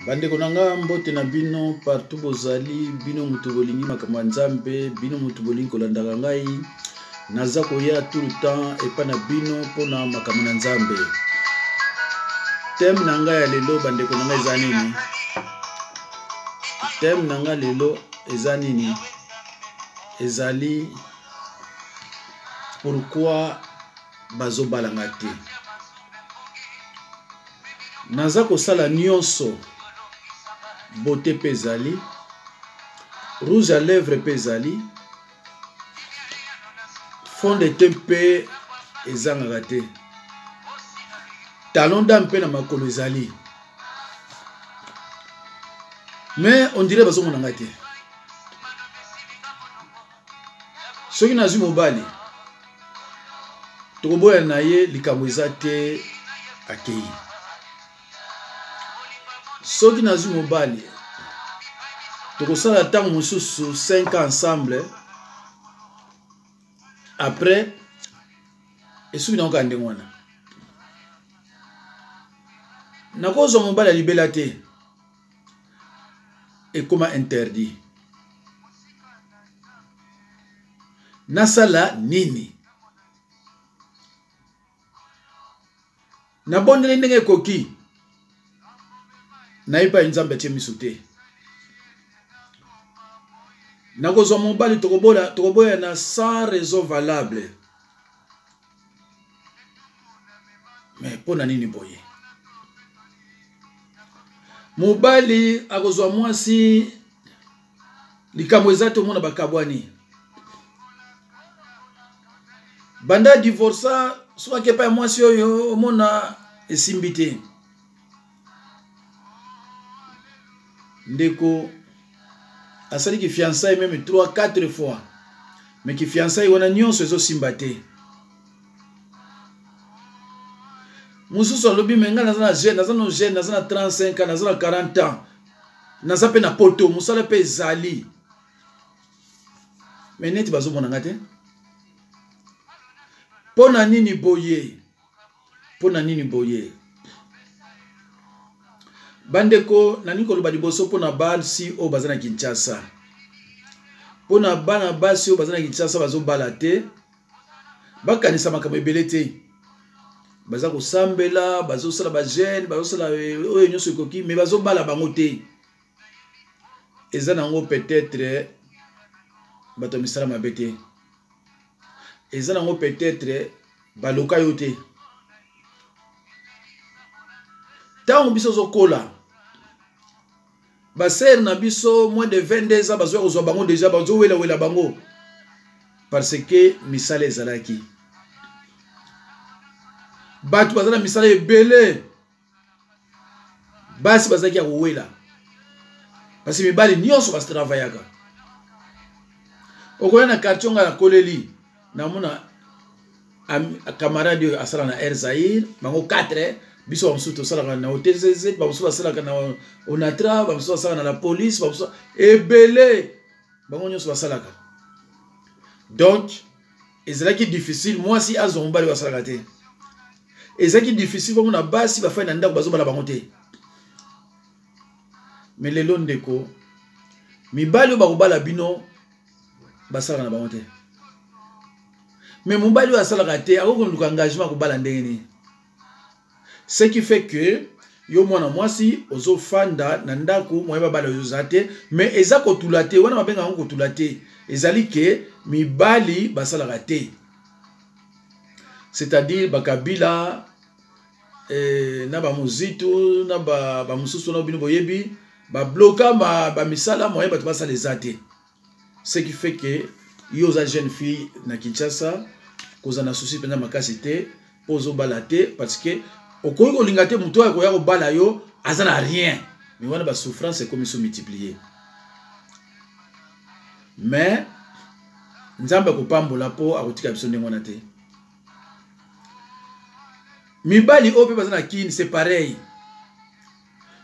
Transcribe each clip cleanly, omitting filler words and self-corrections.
Bande konanga mbote na bino partout bozali bino mutu bolingi makambo ya Nzambe bino mutu bolingi kolandaka ngai naza koya tout le temps epa na bino pona makambo na Nzambe. Thème na ngai ya lelo bande konanga eza nini? Thème na ngai lelo eza nini? Ezali pourquoi bazo balanga te. Naza kosala nyonso beauté pezali, rouge à lèvres pezali, fond de teint pe ezanga te. Talon d'âme pe na makolo ezali. Mais on dirait bazo monanga te. Soki nazwi mobali tokoboya na ye likambo eza te akei. Soki nazwi mobali tokosala ntango mosusu 5 ans ensemble, après esuki na oka ndenge wana nakozwa mobali ya libela te ekoma interdit. Nasala nini? Nabondeli ndenge ekoki naipa Nzambe tie miso te. Nakozwa mobali tokoboya na sans raison valable. Mais pona nini boye? Mobali akozwa mwasi likambo eza te omona bakabwani. Banda divorça soki akepa ya mwasi oyo omona esimbi te. Ndeko asali ki fiançailles même 3-4 fois, mais ki fiançailles wana nyonso ezo simba te. Mususu alobi menga naza na jeune, naza na 35 ans, naza na 40 ans, naza pe na poto musala pe ezali. Mais neti bazo monanga te. Pona nini boye? Pona nini boye? Bandeko nani koloba liboso pona basi o bazana Kinshasa. Pona bana basi o bazana Kinshasa bazo bala te. Bakanisa makambo ebele te. Baza ko sambela, bazo sala ba jeune, bazo sala oyo nyonso ekoki, mais bazo bala bango te. Eza nango peut-être bato misala mabete. Eza nango peut-être baloka yo te. Tango biso zokola baser na biso moins de 22 ans bazo kozwa bango déjà bazo wela bango parce que misala ezalaki batu bazana misala ebele basi bazaki ya kowela parce que mibali nyonso basi travaillaka. Okoya na quartier nga na koleli na mona camarade asala na Air Zaïre bango 4 biso bamusu tosalaka na OTCC, bamusu basalaka na Onatra, bamusu basalaka na la police, bamusu ebele bango nyonso basalaka. Donc ezalaki difficile moi si azwa mobali basalaka te. Ezalaki difficile bango na basi bafai na ndako bazobala bango te. Mais lelo ndeko mibali bakobala bino basalaka na bango te. Mais mobali asalaka te akokoluka engagement kobala ndenge nini. Ce qui fait que yo mwana mwasi ozo fanda na ndako moyeba bala yozate, mais eza kotula te wana mabenga ngo kotula te. Ezali ke mibali basalaka te. C'est-à-dire bakabila na ba muzitu na ba mususu na bino boyebi ba bloka ba misala moyeba to basala ezate. Ce qui fait que yo za jeune fille na Kinshasa koza na souci pena makasi te pozo balate parce que okoyi kolinga te muto akoya ko bala yo azana rien, mais wana ba souffrance est comme se multiplier. Mais Nzambe ko pambola po akotika biso ndenge wana te. Mibali ope bazana kini c'est pareil.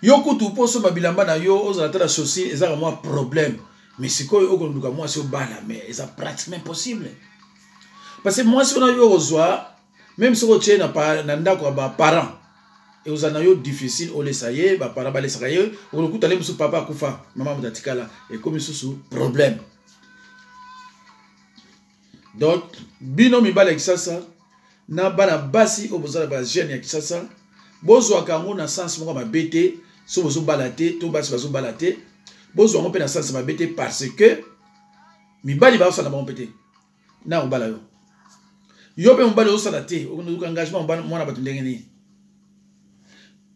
Yo kutu poso mabilamba na yo ozala tala souci ezaka moi problème. Mais sikoyo okonduka moi so bala mais ça pratiquement impossible. Parce que moi si on a yo ozwa même si on tient na ndako ba parents et aux anayo difficile au lesaye ba para ba lesaye on le kutale musu papa kufa maman mutatikala et comme sous problème. Donc bino mibala kisasa na bana basi obozala ba jeune ya kisasa bozwa kango na sens moko mabete so bozo balate to basi bazo balate bozwa ngo pe na sens mabete parce que mibali ba osala mopete na obala yo yo pe mobali osala te okunuka engagement mwana batu ndenge ni.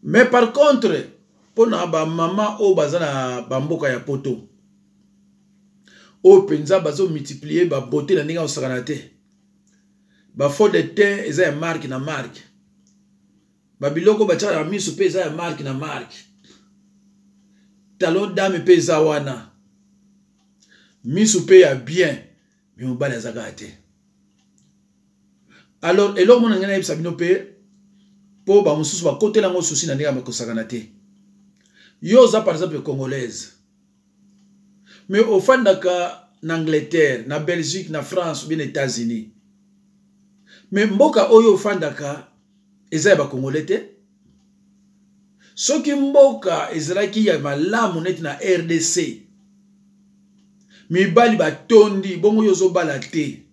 Mais par contre pour na ba mama o bazana ba mboka ya poto o penza bazo multiplier ba beauté na ndenge osakana te ba faux de teint eza ya marque na marque ba biloko ba tshaka miso pe eza ya marque na marque talon dame pe eza wana miso pe ya bien mais mobali azaka te. Alors eloko mona ngana yebisa bino pe po ba mususu ba kotela ngo susi na ndenge makosakana te. Yo za par exemple congolaise mais au fandaka na Angleterre, na Belgique, na France ou bien États-Unis. Mais mboka oyo fandaka eza ba congolais te. Soki mboka ezalaki ya malamu neti na RDC. Mibali ba tondi bongo yozo bala te.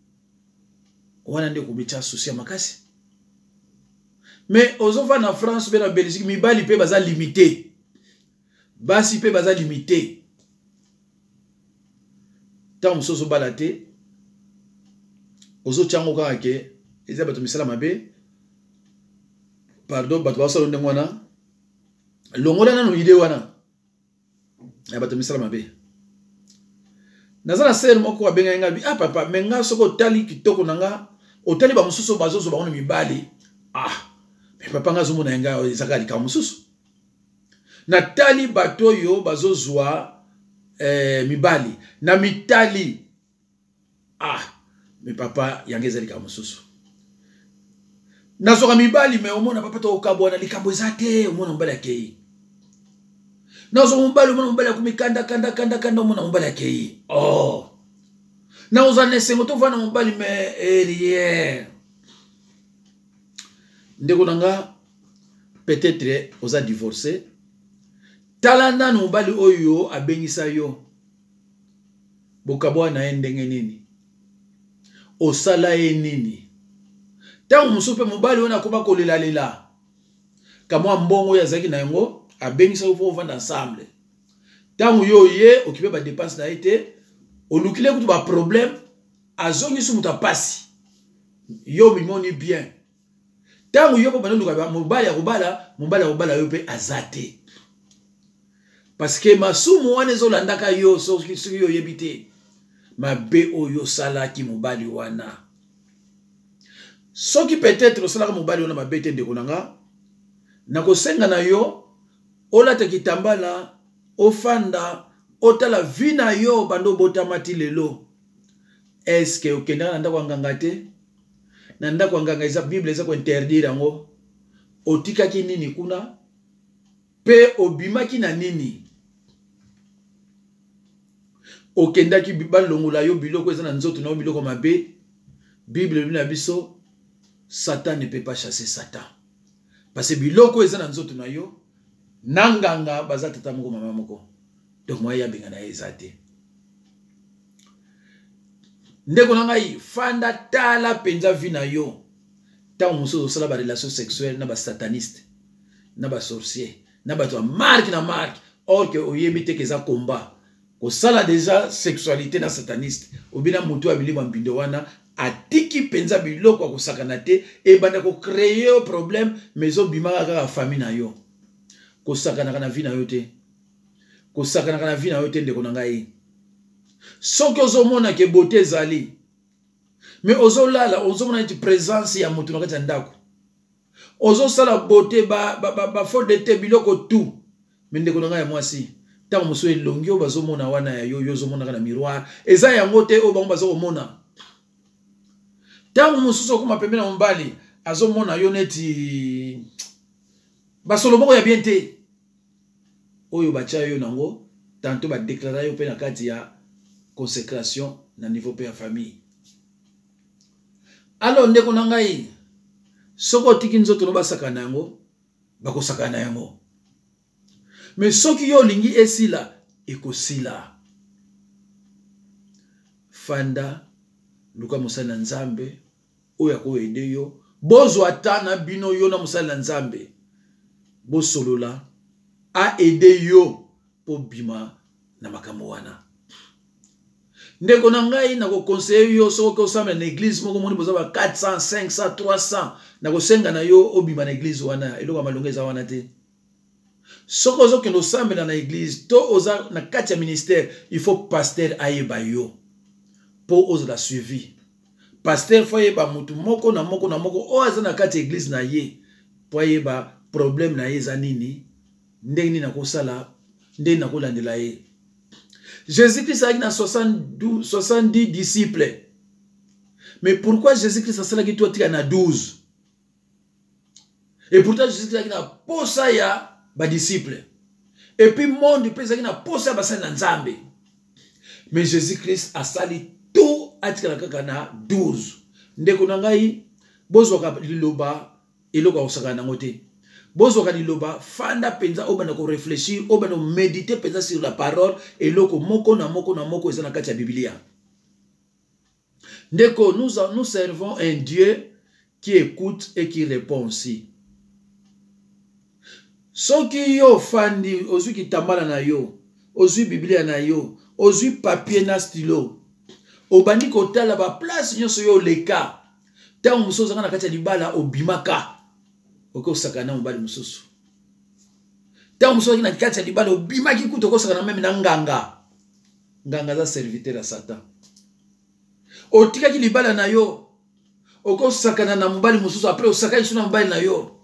Wana nde kubicha susi ya makasi. Mais ozofa na France ou bien na Belgique mibali pe baza limité. Basi pe baza limité. Tant musozo balate ozo chango kake eza bato misala mabe pardon bato basalo ndenge wana longola nano ide wana ya bato misala mabe nazala ser moko abenga ngabi ah papa menga soko tali kitoko nanga otali ba mususu bazozo baona mibali mais papa nga zomo na nga ezakali ka mususu na tali bato yo bazozwa mibali na mitali mais papa yangeza lika mususu nazoka mibali mais omona papa to okabwana likambo ezate omona mbala kei nazo mbali omona mbala kumikanda kanda omona mbala kei na ozane sengo to vana mbali mais rien ndeko nanga peut-être oza divorcé talanda no mbali oyo abengisa yo bokabwa na ndenge nini osala ye nini tangu musupe mobali wana koba kolela kamwa mbongo ya zaki na yango abengisa yo pour vendre ensemble tangu yo ye okipe ba dépense na été olukile kutu ba problème azongi su muta pasi yo mimoni bien tangu yo po banoluka ba mobali ya kobala yo pe azate. Parce que masumu wana ezolandaka yo soki yo yebite mabe oyo sala ki mobali wana soki peut-être osala mobali wana mabe te ndeko nanga na kosenga na yo olata kitambala ofanda otala vina yo bando botamati lelo est-ce que okenda na ndako nganga te na ndako nganga eza Bible eza ko interdire yango otikaki nini kuna pe obimaki na nini okendaki balongola yo biloko eza na nzoto na biloko mabe Bible bina biso Satan ne peut pas chasser Satan parce que biloko eza na nzoto na yo nanganga baza tata moko mama moko donc moi ya benga na ezate ndeko na ngai fanda tala penza vina yo ta muso sala ba relation sexuelle na ba sataniste na ba sorcier na ba to marque na marque or que oyebite que za combat ko sala déjà sexualité na sataniste obina mutu abili mbindo wana atiki penza biloko ko sakana te e banda ko créer problème mais obimaka ka famille na yo ko sakana kana vie na yo te ko sakana kana vie na yo te ndeko na ngai soki ozomona ke beauté zali mais ozolala ozomona ti présence ya mutu na kati ya ndako ozosala beauté ba faute de te biloko tout mais ndeko na ngai mwasi tant muso elongi bazomona wana ya yo yozomona kana miroir eza yango te o bango bazomona tant muso ko mapembe na mbali azomona yo neti basolo moko ya bien te oyo bacha yo nango tantôt ba déclarer yo pe na kati ya consécration na niveau pe ya famille. Alors ndeko na ngai soko tiki nzoto no basaka nango bakosaka na yango. Mais soki yo lingi esila ekosila. Fanda luka musala nzambe oya ko ede yo bozo atana bino yo na musala nzambe bo solola a ede yo po bima na makambo wana. Ndeko na ngai na ko conseiller yo soko osamba na église moko moni boza ba 400 500 300 na ko senga na yo obima na église wana eloko malongeza wana te. Soko zo kendo osambela na église to oza na kati ya ministère il faut pasteur ayeba yo po oza la suivi. Pasteur faut yeba mutu moko na moko na moko o aza na kati église na ye po yeba problème na ye za nini ndenge na kosala ndenge na kolandela ye. Jésus-Christ a eu 70 disciples. Mais pourquoi Jésus-Christ a salaki toi tika na 12? Et pourtant Jésus-Christ a eu na posa ya ba disciples. Et puis monde peut a na posa ba sana nzambe. Mais Jésus-Christ a sali tout atika kaka na 12. Ndeko na ngai bozoka liloba eloko osaka na ngote. Bozoka liloba fanda penza obana ko réfléchir obana méditer penza sur la parole eloko moko na moko ezana kati ya Biblia. Ndeko nous servons un Dieu qui écoute et qui répond aussi. Soki yo fandi ozui kitambala na yo, ozui Biblia na yo, ozui papier na stylo, obandi kotala ba place nyonso yo leka. Ta musozo kana kati ya libala obimaka. Oko sakana mobali mususu. Ta musozo na kati ya libala obimaki kuto ko sakana meme na nganga. Nganga za serviteur ya Satan. Otika ki libala na yo. Oko sakana na mobali mususu après osaka isu na mobali na yo.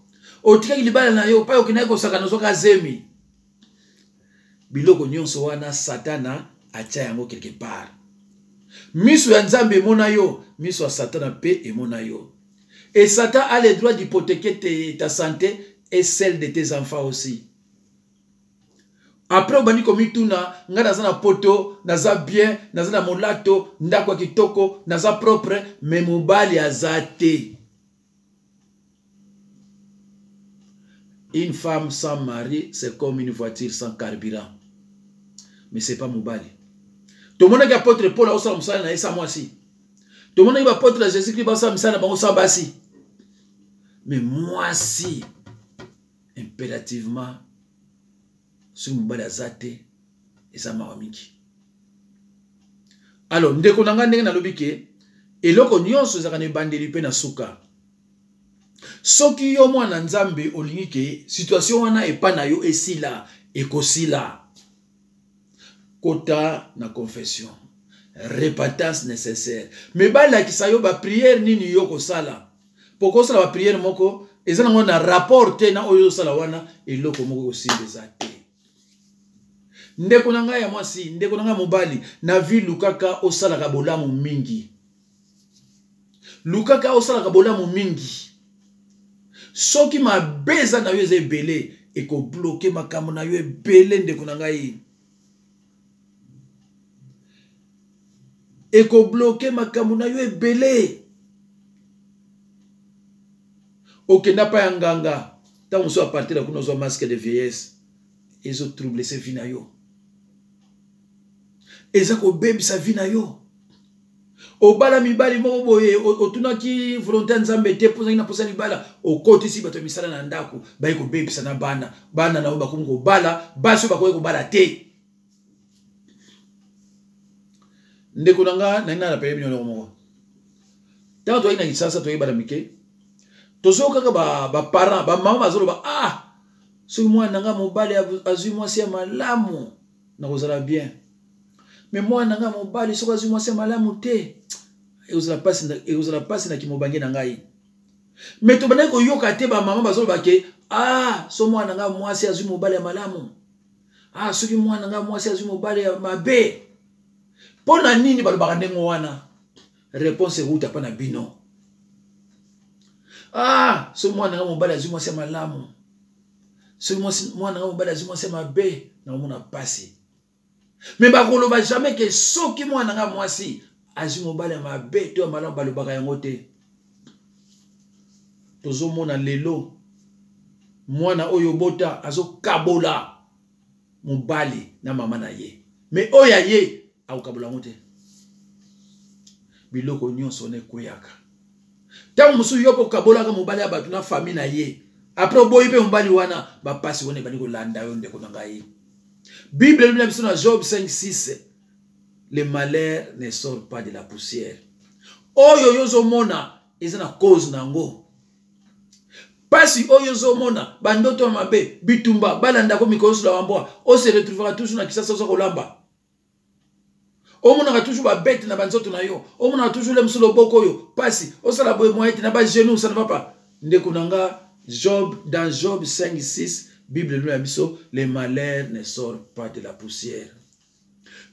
Otika ki libala na yo pa okina ko sakana soka zemi. Biloko nyonso wana Satana acha yango quelque part. Miso ya Nzambe mona yo, miso ya Satana pe emona yo. Et Satan a le droit d'hypothéquer ta santé et celle de tes enfants aussi. Après obani komituna nga naza na poto, naza bien, naza na molato, ndako kitoko, naza propre, mais mobali azate. Une femme sans mari, c'est comme une voiture sans carburant. Mais c'est pas mobali. Tout le monde a apôtre Paul a osala musala na esa mwasi. Tout le monde a apôtre Jésus-Christ ba osala musala na bango sa basi. Mais mwasi impérativement sur mobali azate esa mawamiki. Alors ndeko nanga ndenge na lobike eloko nyonso ezaka na bandeli pe na suka. Soki yo mwana Nzambe olingi ke situation wana epa na yo esila ekosila. Kota na confession, repentance nécessaire. Mais bala ki sa yo ba prière nini yo ko sala. Poko sala ba prière moko ezana ngona rapport te na oyo sala wana eloko moko osimbe za te. Ndeko na ngai ya mwasi, ndeko na ngai mobali na vi lukaka osala ka bolamu mingi. Lukaka osala ka bolamu mingi. Soki ma beza na yo eze belé eko bloquer makambo na yo ebele ndeko na ngai. Eko bloquer makambo na yo ebele. Okenda pa yanganga. Ta muso a partir de kuna zo masque de vieillesse. Ezo trouble se vie na yo. Eza ko bebi sa vie na yo. Obala mibali moko boye otunaki volonté Nzambe te poza ina posa libala okoti si bato misala na ndako ba ko bebi sa na bana bana na ba ko bala baso ba ko bala te. Ndeko nanga na ina na peye bino moko. Tanto to ina kisasa to yeba mike. Tozo kaka ba parents ba mama bazolo ba so mwana nanga mobali azui mwasi ya malamu na kozala bien. Mais mwana nanga mobali so azui mwasi ya malamu te. Ekozala pasi na kimobange na ngai. Mais to bana ko yoka te ba mama bazolo ba ke so mwana nanga mwasi azui mobali ya malamu. Soki mwana nanga mwasi azui mobali ya mabe. Pona nini balobaka ndenge wana? Réponse est pa na bino. So mwana nga mobali azui mwasi ya malamu. So mwana nga mobali azui mwasi ya mabe na mona pasi. Mais bakoloba jamais que soki mwana nga mwasi azui mobali ya mabe to ya malamu balobaka yango te. Tozo mona lelo mwana oyo bota azo kabola mobali na mama na ye mais oya ye akokabola ngo te biloko nyonso ne koyaka tango musu yo po kabolaka mobali ya bato na famille na ye après oboyi pe mobali wana bapasi wana ebandi kolanda yo ndeko na ngai. Bible elobi na biso na Job 5:6 le malheur ne sort pas de la poussière. Oyo yozomona eza na cause nango. Pasi oyo yozomona bandoto mabe bitumba balanda ko mikolo la wambwa o se retrouvera toujours na kisasa so kolamba. Omona toujours ba bête na banzoto na yo. Omona toujours le msolo boko yo. Pasi o sala boye moyete na ba genou ça ne va pas. Ndeko nanga Job dans Job 5:6 Bible nous a biso les malheurs ne sortent pas de la poussière.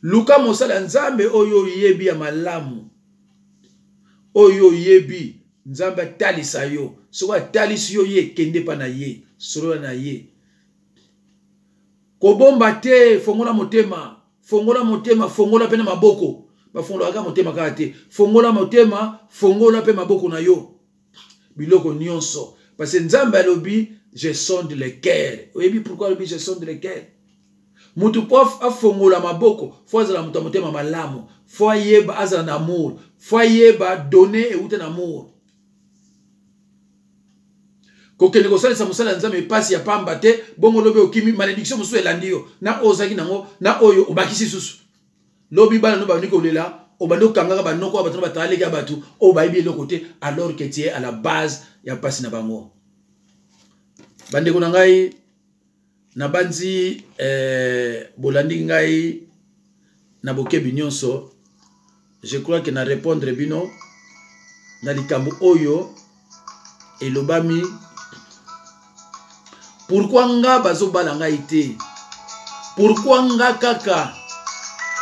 Luka mosala nzambe oyo yebi ya malamu. Oyo yebi nzambe talisa yo. Soka talisi yo ye kende pa na ye, solo na ye. Kobomba te fongola motema, fongola pena maboko. Ba fongola ka motema ka te. Fongola motema, fongola pe maboko na yo. Biloko nyonso parce que nzambe alobi je sonde le cœur. Oyebi pourquoi alobi je sonde le cœur? Mutu pof afongola maboko, fo azala mutu motema malamu, fo yeba azala na amour, fo yeba donner et outer amour. Kokende kosalisa mosala nzambe pasi ya pamba te, bongo lobi okimi malédiction musu elandi yo, na ozaki nango, na oyo obakisi susu. Lobi bana no bandiko lela, obando kangaka banoko batona bataleka batu, o bayibi eloko te alors que tu es à la base ya pasi na bango. Bandeko na ngai na banzi bolandi ngai na bokebi nyonso, je crois que na répondre bino na likambo oyo elobami pourquoi nga bazobala ngai te, pourquoi nga kaka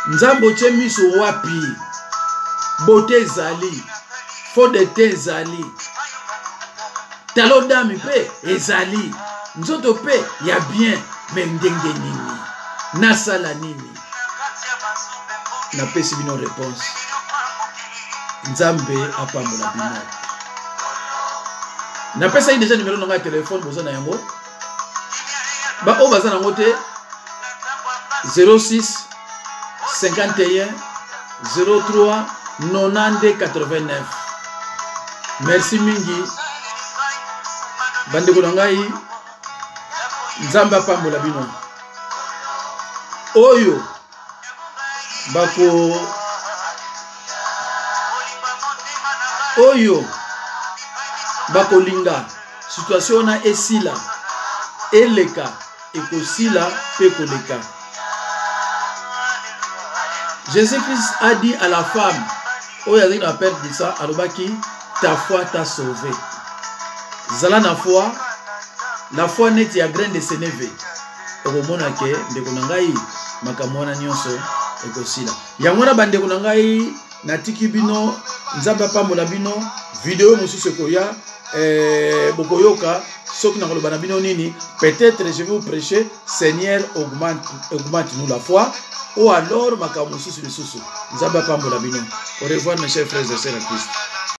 nzambo che miso wapi beauté zali fodete zali talodami pe ezali nzoto pe ya bien mais ndenge nini nasala nini na pesi bino réponse nzambe apambola bino na pesa déjà numéro nanga téléphone boza na yango ba o baza nango te 06 51 03 90 89. Merci mingi bandeko na ngai nzambe apambola bino oyo bako oyo bakolinga situation na esila eleka ekosila pe koleka. Jésus-Christ a dit à la femme oyo azaki na perte de ça alobaki ta foi t'a sauvé. Zala na foi, la foi neti ya graine de sénévé. Okomona ke ndeko na ngai makamona nyonso ekosila. Yango na bandeko na ngai natiki bino nzambe apambola bino vidéo mosusu koya bokoyoka soki na koloba na bino nini peut-être je vais vous prêcher Seigneur augmente nous la foi ou alors makambo mosusu lisusu nzambe apambola bino. Au revoir mes chers frères et sœurs en Christ.